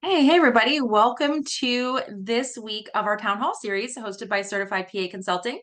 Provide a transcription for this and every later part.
Hey, everybody. Welcome to this week of our Town Hall series hosted by Certified PA Consulting.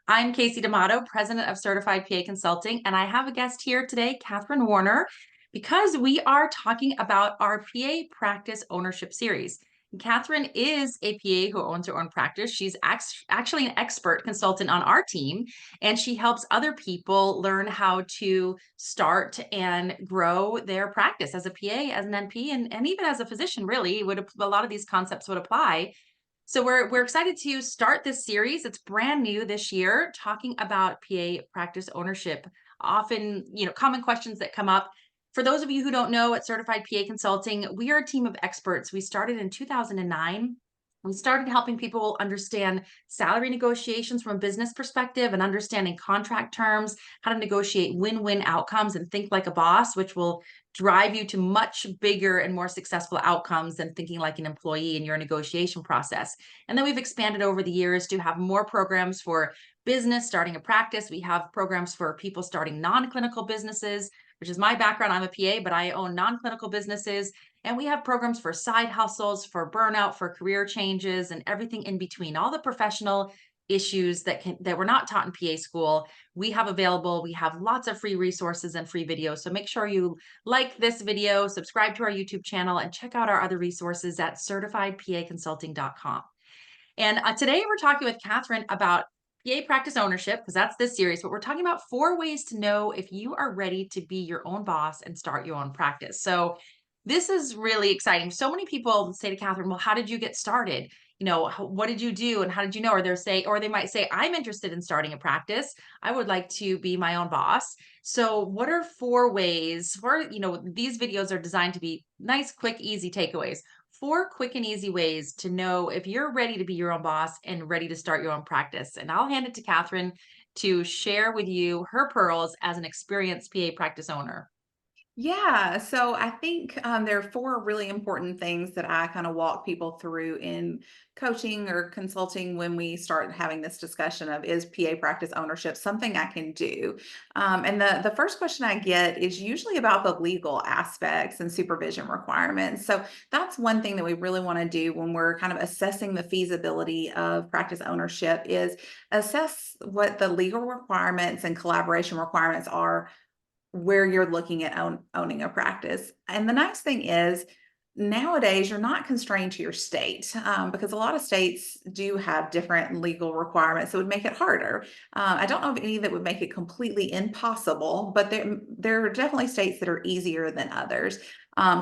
I'm Kasey D'Amato, president of Certified PA Consulting, and I have a guest here today, Kathryn Werner, because we are talking about our PA practice ownership series. Kathryn is a PA who owns her own practice. She's actually an expert consultant on our team, and she helps other people learn how to start and grow their practice as a PA, as an NP, and even as a physician, really, a lot of these concepts would apply. So we're excited to start this series. It's brand new this year, talking about PA practice ownership. Often, common questions that come up. For those of you who don't know, at Certified PA Consulting, we are a team of experts. We started in 2009. We started helping people understand salary negotiations from a business perspective and understanding contract terms, how to negotiate win-win outcomes and think like a boss, which will drive you to much bigger and more successful outcomes than thinking like an employee in your negotiation process. And then we've expanded over the years to have more programs for business, starting a practice. We have programs for people starting non-clinical businesses, which is my background. I'm a PA, but I own non-clinical businesses. And we have programs for side hustles, for burnout, for career changes, and everything in between, all the professional issues that were not taught in PA school, we have available. We have lots of free resources and free videos. So make sure you like this video, subscribe to our YouTube channel, and check out our other resources at certifiedpaconsulting.com. And today we're talking with Kathryn about PA practice ownership, because that's this series, but we're talking about 4 ways to know if you are ready to be your own boss and start your own practice. So this is really exciting. So many people say to Kathryn, well, how did you get started? What did you do and how did you know? Or they might say, I'm interested in starting a practice. I would like to be my own boss. So what are 4 ways these videos are designed to be nice, quick, easy takeaways. 4 quick and easy ways to know if you're ready to be your own boss and ready to start your own practice. And I'll hand it to Kathryn to share with you her pearls as an experienced PA practice owner. Yeah, so I think there are 4 really important things that I kind of walk people through in coaching or consulting when we start having this discussion of is PA practice ownership something I can do? And the first question I get is usually about the legal aspects and supervision requirements. So that's one thing that we really want to do when we're kind of assessing the feasibility of practice ownership is assess what the legal requirements and collaboration requirements are where you're looking at owning a practice. And the nice thing is, nowadays you're not constrained to your state because a lot of states do have different legal requirements that would make it harder. I don't know of any that would make it completely impossible, but there are definitely states that are easier than others.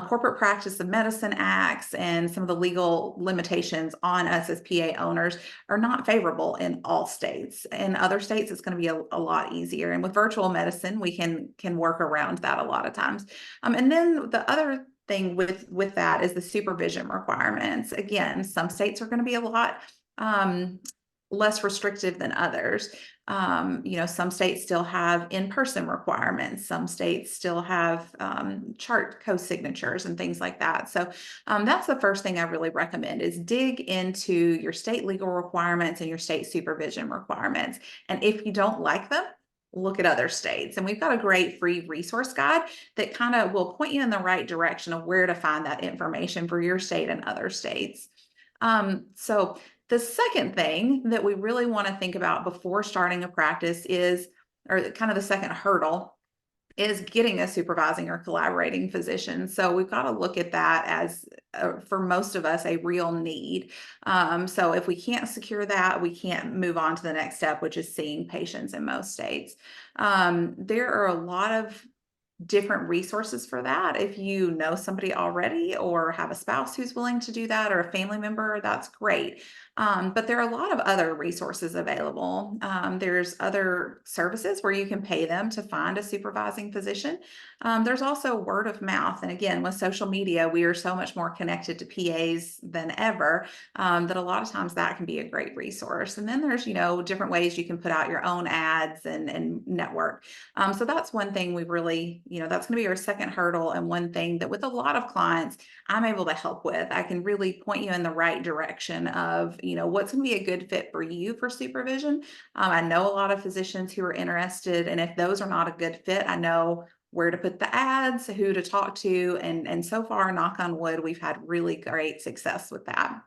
Corporate Practice of Medicine Acts and some of the legal limitations on us as PA owners are not favorable in all states. In other states, it's going to be a lot easier. And with virtual medicine, we can work around that a lot of times. And then the other thing with that is the supervision requirements. Again, some states are going to be a lot less restrictive than others. Some states still have in-person requirements. Some states still have chart co-signatures and things like that. So that's the first thing I really recommend is dig into your state legal requirements and your state supervision requirements. And if you don't like them, look at other states. And we've got a great free resource guide that kind of will point you in the right direction of where to find that information for your state and other states. So the second thing that we really want to think about before starting a practice is, or kind of the second hurdle, is getting a supervising or collaborating physician. So we've got to look at that as, for most of us, a real need. So if we can't secure that, we can't move on to the next step, which is seeing patients in most states. There are a lot of different resources for that. If you know somebody already or have a spouse who's willing to do that or a family member, that's great. But there are a lot of other resources available. There's other services where you can pay them to find a supervising physician. There's also word of mouth. And again, with social media, we are so much more connected to PAs than ever that a lot of times that can be a great resource. And then there's, different ways you can put out your own ads and network. So that's one thing we really, that's going to be our second hurdle. And one thing that with a lot of clients, I'm able to help with. I can really point you in the right direction of, what's going to be a good fit for you for supervision. I know a lot of physicians who are interested, and if those are not a good fit, I know where to put the ads, who to talk to, and so far, knock on wood, we've had really great success with that.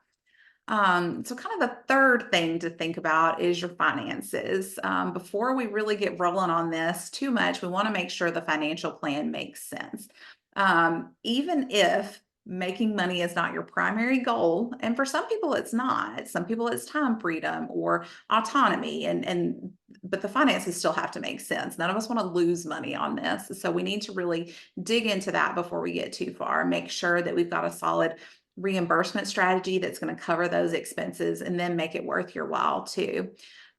So kind of the third thing to think about is your finances. Before we really get rolling on this too much, we want to make sure the financial plan makes sense. Even if making money is not your primary goal, and for some people it's not. Some people it's time freedom or autonomy, and but the finances still have to make sense. None of us want to lose money on this, so we need to really dig into that before we get too far. Make sure that we've got a solid reimbursement strategy that's going to cover those expenses and then make it worth your while too.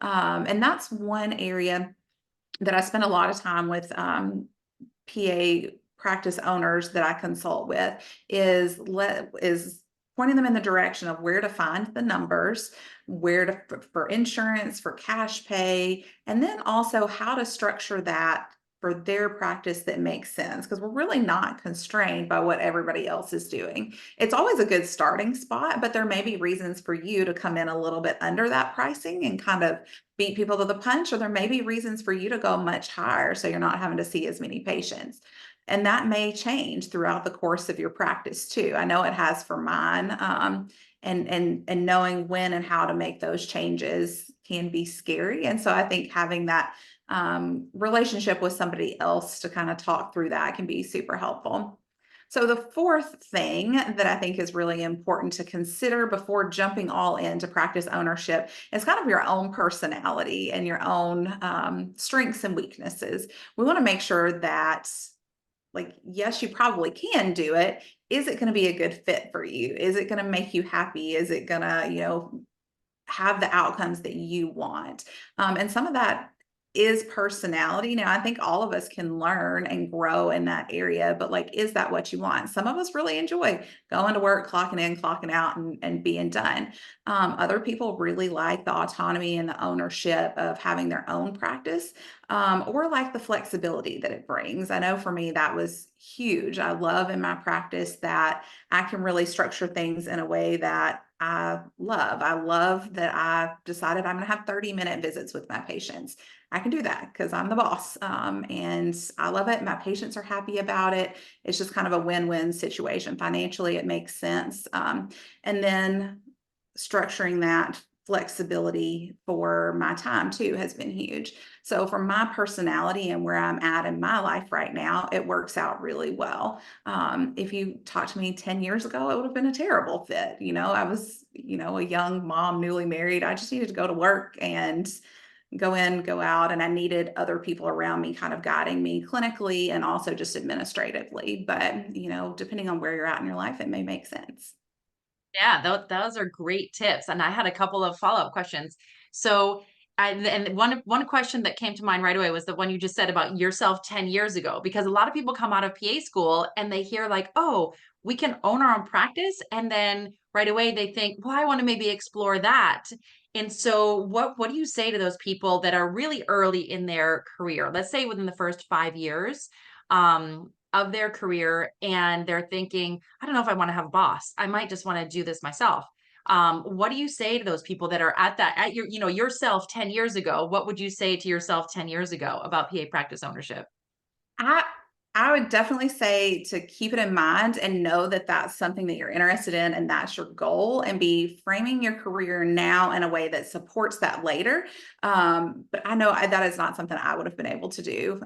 And that's one area that I spend a lot of time with PA practice owners that I consult with is pointing them in the direction of where to find the numbers, where to for insurance, for cash pay, and then also how to structure that for their practice that makes sense, because we're really not constrained by what everybody else is doing. It's always a good starting spot, but there may be reasons for you to come in a little bit under that pricing and kind of beat people to the punch, or there may be reasons for you to go much higher so you're not having to see as many patients. And that may change throughout the course of your practice too. I know it has for mine. And knowing when and how to make those changes can be scary. And so I think having that relationship with somebody else to kind of talk through that can be super helpful. So the fourth thing that I think is really important to consider before jumping all into practice ownership is kind of your own personality and your own strengths and weaknesses. We want to make sure that, like, yes, you probably can do it. Is it going to be a good fit for you? Is it going to make you happy? Is it going to, have the outcomes that you want? And some of that is personality. Now, I think all of us can learn and grow in that area, but like, is that what you want? Some of us really enjoy going to work, clocking in, clocking out, and being done. Other people really like the autonomy and the ownership of having their own practice, or like the flexibility that it brings. I know for me, that was huge. I love in my practice that I can really structure things in a way that I love. I love that I decided I'm going to have 30-minute visits with my patients. I can do that because I'm the boss. And I love it. My patients are happy about it. It's just kind of a win-win situation. Financially, it makes sense. And then structuring that flexibility for my time too has been huge. So for my personality and where I'm at in my life right now, it works out really well. If you talked to me 10 years ago, it would have been a terrible fit. I was, a young mom, newly married. I just needed to go to work and go in, go out, and I needed other people around me kind of guiding me clinically and also just administratively. But, depending on where you're at in your life, it may make sense. Yeah, those are great tips. And I had a couple of follow-up questions. So, and one question that came to mind right away was the one you just said about yourself 10 years ago, because a lot of people come out of PA school and they hear like, oh, we can own our own practice. And then right away they think, well, I want to maybe explore that. And so what do you say to those people that are really early in their career? Let's say within the first 5 years. Of their career, and they're thinking, I don't know if I want to have a boss. I might just want to do this myself. What do you say to those people that are at your, yourself 10 years ago? What would you say to yourself 10 years ago about PA practice ownership? I I would definitely say to keep it in mind and know that that's something that you're interested in and that's your goal, and be framing your career now in a way that supports that later. But I know that is not something I would have been able to do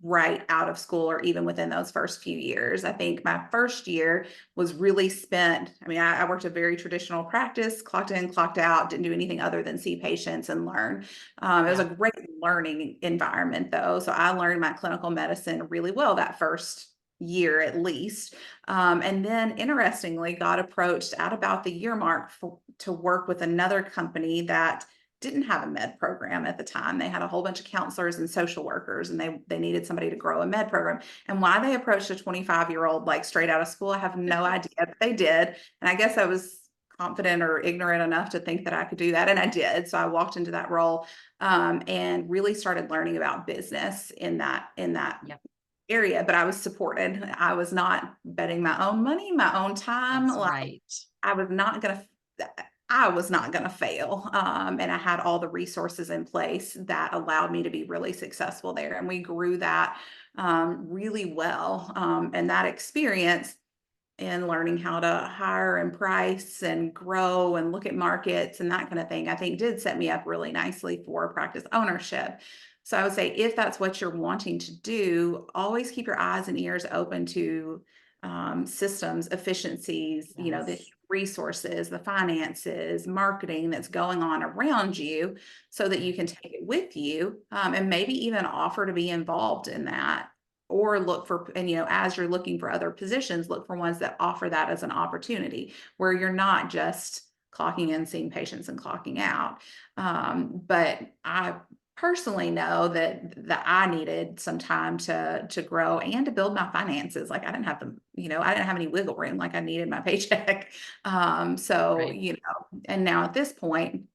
right out of school or even within those first few years. I think my first year was really spent. I mean, I worked a very traditional practice, clocked in, clocked out, didn't do anything other than see patients and learn. It was a Yeah. great learning environment, though. So I learned my clinical medicine really well that first year at least. And then, interestingly, got approached at about the year mark to work with another company that didn't have a med program at the time. They had a whole bunch of counselors and social workers, and they needed somebody to grow a med program. And why they approached a 25-year-old like straight out of school, I have no idea, but they did. And I guess I was confident or ignorant enough to think that I could do that. And I did. So I walked into that role and really started learning about business in that Yep. area. But I was supported. I was not betting my own money, my own time. That's Like, right. I was not going to. I was not going to fail. And I had all the resources in place that allowed me to be really successful there. And we grew that really well. And that experience in learning how to hire and price and grow and look at markets and that kind of thing, I think did set me up really nicely for practice ownership. So I would say if that's what you're wanting to do, always keep your eyes and ears open to systems, efficiencies, the Yes. resources, the finances, marketing that's going on around you so that you can take it with you, and maybe even offer to be involved in that, or look for, and as you're looking for other positions, look for ones that offer that as an opportunity where you're not just clocking in, seeing patients and clocking out. But I personally know that I needed some time to grow and to build my finances. Like I didn't have the, I didn't have any wiggle room. Like I needed my paycheck. So, Right. and now at this point,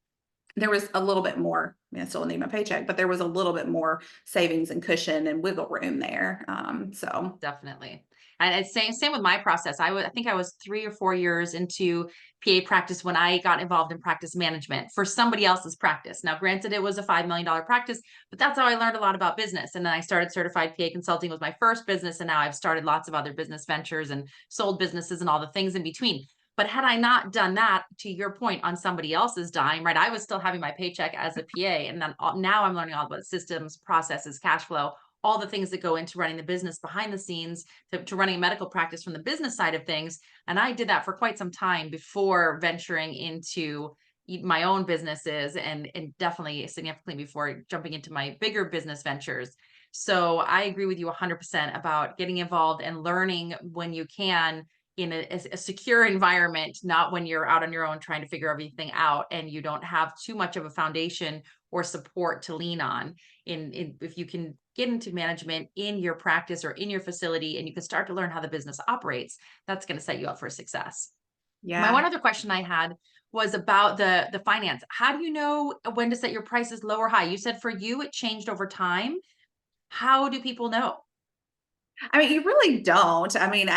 there was a little bit more. I mean, I still need my paycheck, but there was a little bit more savings and cushion and wiggle room there. So Definitely. And it's same with my process. I think I was 3 or 4 years into PA practice when I got involved in practice management for somebody else's practice. Now, granted, it was a $5 million practice, but that's how I learned a lot about business. And then I started certified PA consulting was my first business. And now I've started lots of other business ventures and sold businesses and all the things in between. But had I not done that, to your point, on somebody else's dime, right, I was still having my paycheck as a PA. And then now I'm learning all about systems, processes, cash flow, all the things that go into running the business behind the scenes, to running a medical practice from the business side of things. And I did that for quite some time before venturing into my own businesses, and definitely significantly before jumping into my bigger business ventures. So I agree with you 100% about getting involved and learning when you can in a secure environment, not when you're out on your own trying to figure everything out and you don't have too much of a foundation or support to lean on. If you can get into management in your practice or in your facility and you can start to learn how the business operates, that's going to set you up for success. My one yeah. other question I had was about the finance. How do you know when to set your prices low or high? You said for you it changed over time. How do people know? I mean, you really don't. I mean,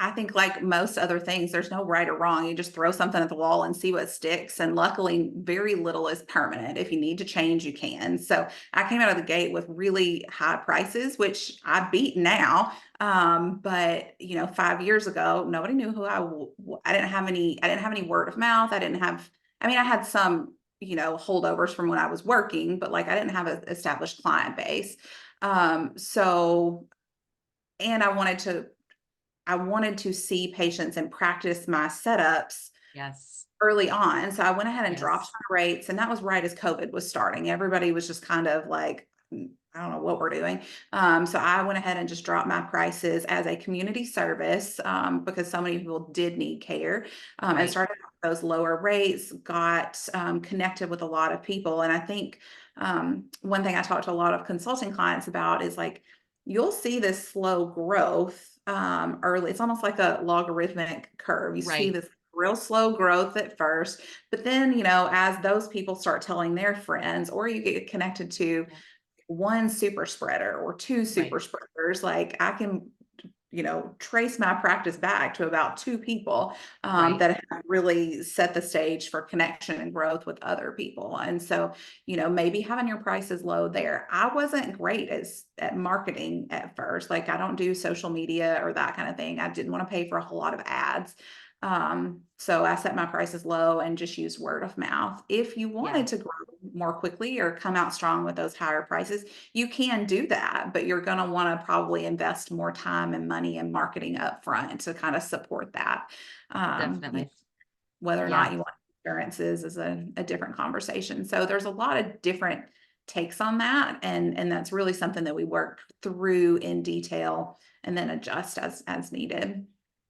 I think like most other things, there's no right or wrong. You just throw something at the wall and see what sticks. And luckily, very little is permanent. If you need to change, you can. So I came out of the gate with really high prices, which I beat now. But 5 years ago, nobody knew who I didn't have any. I didn't have any word of mouth. I didn't have. I mean, I had some holdovers from when I was working, but like I didn't have an established client base. So and I wanted to see patients and practice my setups Yes. early on. So I went ahead and dropped Yes. my rates, and that was right as COVID was starting. Everybody was just kind of like, I don't know what we're doing. So I went ahead and just dropped my prices as a community service, because so many people did need care, and Right. started with those lower rates, got connected with a lot of people. And I think one thing I talked to a lot of consulting clients about is like, you'll see this slow growth early. It's almost like a logarithmic curve. You see Right. this real slow growth at first, but then, as those people start telling their friends, or you get connected to Yeah. one super spreader or two Right. super spreaders, like I can, trace my practice back to about two people Right. that have really set the stage for connection and growth with other people. And so, maybe having your prices low there. I wasn't great at marketing at first. Like I don't do social media or that kind of thing. I didn't want to pay for a whole lot of ads. So I set my prices low and just used word of mouth. If you Yeah. wanted to grow more quickly or come out strong with those higher prices, you can do that, but you're going to want to probably invest more time and money and marketing up front to kind of support that. Definitely. Whether or Yeah. not you want insurances is a different conversation. So there's a lot of different takes on that. And that's really something that we work through in detail and then adjust as needed.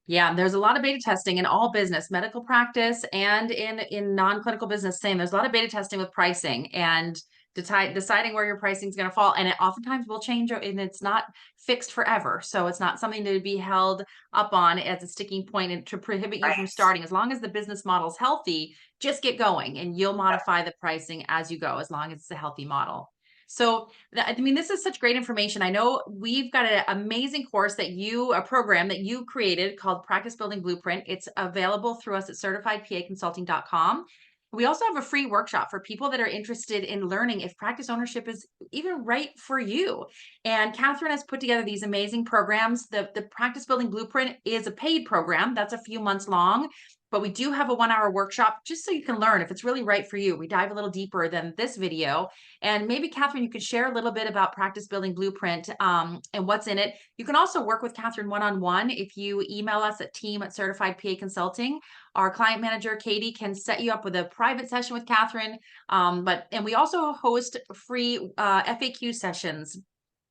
Yeah, there's a lot of beta testing in all business, medical practice, and in non-clinical business. Same, there's a lot of beta testing with pricing and deciding where your pricing is going to fall, and it oftentimes will change, and it's not fixed forever. So it's not something to be held up on as a sticking point and to prohibit you from Right. starting. As long as the business model is healthy, just get going, and you'll modify the pricing as you go, as long as it's a healthy model. So, I mean, this is such great information. I know we've got an amazing course a program that you created called Practice Building Blueprint. It's available through us at certifiedpaconsulting.com. We also have a free workshop for people that are interested in learning if practice ownership is even right for you. And Kathryn has put together these amazing programs. The Practice Building Blueprint is a paid program that's a few months long, but we do have a 1 hour workshop just so you can learn if it's really right for you. We dive a little deeper than this video. And maybe, Kathryn, you could share a little bit about Practice Building Blueprint and what's in it. You can also work with Kathryn one-on-one if you email us at team@Certified PA Consulting. Our client manager, Katie, can set you up with a private session with Kathryn. And we also host free FAQ sessions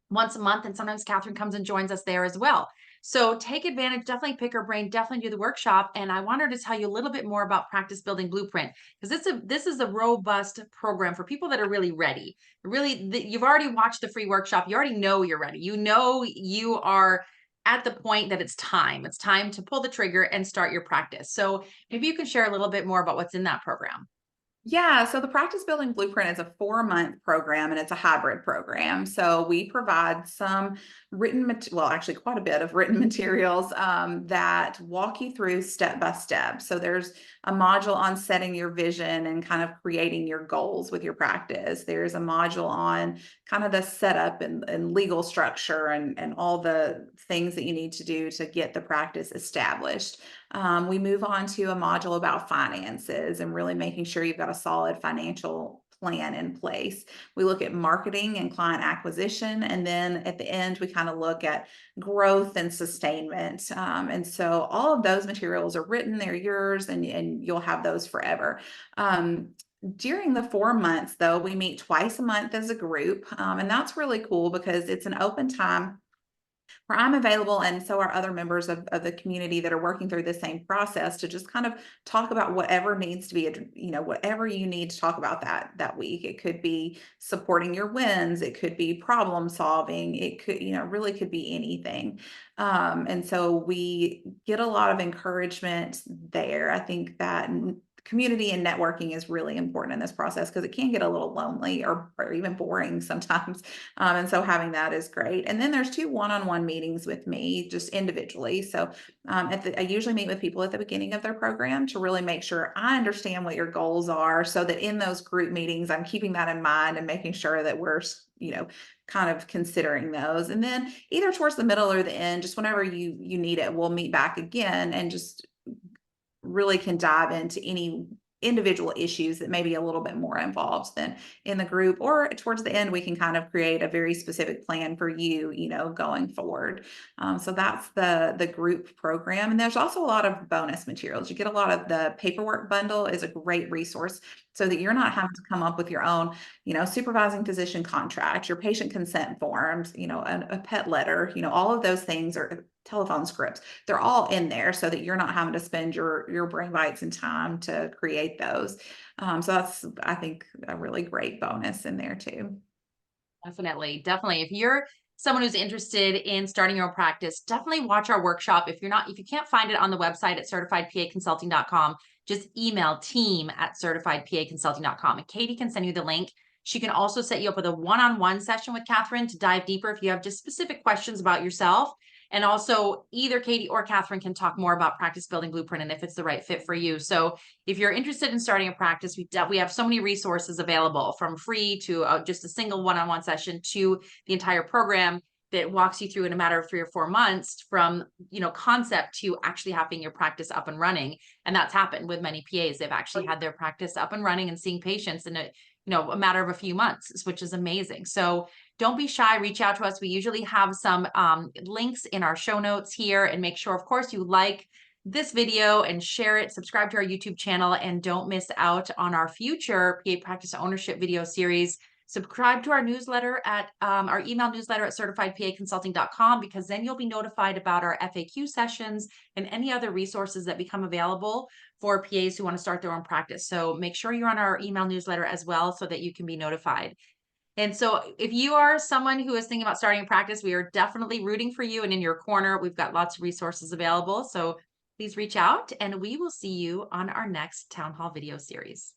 once a month, and sometimes Kathryn comes and joins us there as well. So take advantage, definitely pick her brain, definitely do the workshop. And I want her to tell you a little bit more about Practice Building Blueprint, because this is a robust program for people that are really ready. You've already watched the free workshop. You already know you're ready. You know you are at the point that it's time. It's time to pull the trigger and start your practice. So maybe you can share a little bit more about what's in that program. Yeah, so the Practice Building Blueprint is a 4-month program and it's a hybrid program. So we provide some well, actually quite a bit of written materials that walk you through step by step. So there's a module on setting your vision and kind of creating your goals with your practice. There's a module on kind of the setup and legal structure and all the things that you need to do to get the practice established. We move on to a module about finances and really making sure you've got a solid financial plan in place. We look at marketing and client acquisition. And then at the end, we kind of look at growth and sustainment. And so all of those materials are written, they're yours, and you'll have those forever. During the 4 months, though, we meet twice a month as a group. And that's really cool because it's an open time where I'm available, and so are other members of the community that are working through the same process to just kind of talk about whatever needs to be, whatever you need to talk about that week. It could be supporting your wins, it could be problem solving, it could, really could be anything. And so we get a lot of encouragement there. I think that community and networking is really important in this process because it can get a little lonely or even boring sometimes. And so having that is great. And then there's 2 one-on-one meetings with me just individually. So I usually meet with people at the beginning of their program to really make sure I understand what your goals are so that in those group meetings, I'm keeping that in mind and making sure that we're, kind of considering those. And then either towards the middle or the end, just whenever you need it, we'll meet back again and just really can dive into any individual issues that may be a little bit more involved than in the group, or towards the end we can kind of create a very specific plan for you, going forward. So that's the group program. And there's also a lot of bonus materials. You get a lot of the paperwork bundle is a great resource so that you're not having to come up with your own, supervising physician contract, your patient consent forms, a pet letter, all of those things, are telephone scripts. They're all in there so that you're not having to spend your brain bites and time to create those. So that's, I think, a really great bonus in there too. Definitely, definitely. If you're someone who's interested in starting your own practice, definitely watch our workshop. If you can't find it on the website at certifiedpaconsulting.com, just email team@certifiedpaconsulting.com and Katie can send you the link. She can also set you up with a one-on-one session with Kathryn to dive deeper if you have just specific questions about yourself. And also either Katie or Kathryn can talk more about Practice Building Blueprint and if it's the right fit for you. So if you're interested in starting a practice, we have so many resources available, from free to just a single one-on-one session to the entire program that walks you through in a matter of 3 or 4 months from, concept to actually having your practice up and running. And that's happened with many PAs. They've actually had their practice up and running and seeing patients in a matter of a few months, which is amazing. So don't be shy, reach out to us. We usually have some links in our show notes here, and make sure, of course, you like this video and share it, subscribe to our YouTube channel, and don't miss out on our future PA practice ownership video series. Subscribe to our newsletter at our email newsletter at certifiedpaconsulting.com, because then you'll be notified about our FAQ sessions and any other resources that become available for PAs who want to start their own practice. So make sure you're on our email newsletter as well so that you can be notified. And so if you are someone who is thinking about starting a practice, we are definitely rooting for you and in your corner. We've got lots of resources available. So please reach out, and we will see you on our next town hall video series.